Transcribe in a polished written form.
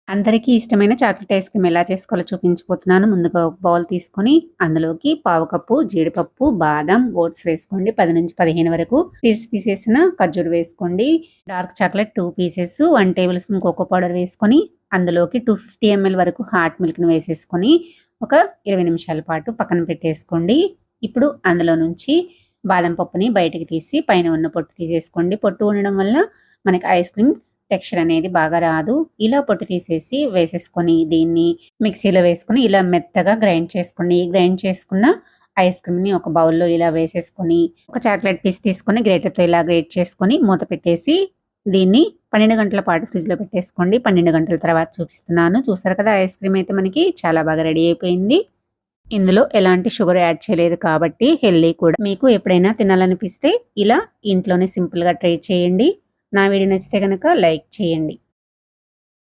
అందరికీ ఇష్టమైన chocolate ice cream ఎలా చేసుకోవాలో చూపించబోతున్నాను. ముందుగా ఒక బౌల్ తీసుకొని అందులోకి పావు కప్పు జీడిపప్పు, బాదం, ఓట్స్ వేసుకోండి. 10-15 వరకు సీడ్స్ తీసేసిన ఖర్జూర వేసుకోండి. Dark chocolate 2 pieces, 1 tablespoon cocoa powder వేసుకొని అందులోకి 250 ml వరకు హాట్ మిల్క్‌ని వేసేసుకొని ఒక 20 నిమిషాల పాటు పక్కన పెట్టేసుకోండి. ఇప్పుడు అందులో నుంచి బాదం పప్పుని బయటికి తీసి పైన ఉన్న పొట్టు తీసేసుకోండి. పొట్టు ఉండడం వల్ల మనకి ఐస్ క్రీమ్ టెక్స్చర్ అనేది బాగా రాదు. ఇలా పొట్టు తీసేసి వేసేసుకొని దీన్ని మిక్సీలో వేసుకొని ఇలా మెత్తగా గ్రైండ్ చేసుకోండి. గ్రైండ్ చేసుకున్న ఐస్ క్రీమ్‌ని ఒక బౌల్‌లో ఇలా వేసేసుకొని ఒక చాక్లెట్ పీస్ తీసుకొని గ్రేటర్‌తో ఇలా గ్రేట్ చేసుకొని మూత పెట్టేసి దీన్ని 12 గంటల పాటు ఫ్రిడ్జ్‌లో పెట్టేసుకోండి. 12 గంటల తర్వాత చూపిస్తున్నాను. చూసారు కదా, ఐస్ క్రీమ్ అయితే మనకి చాలా బాగా రెడీ అయిపోయింది. ఇందులో ఎలాంటి షుగర్ యాడ్ చేయలేదు కాబట్టి హెల్తీ కూడా. మీకు ఎప్పుడైనా తినాలనిపిస్తే ఇలా ఇంట్లోనే సింపుల్‌గా ట్రై చేయండి. నా వీడియో నచ్చితే గనక లైక్ చేయండి.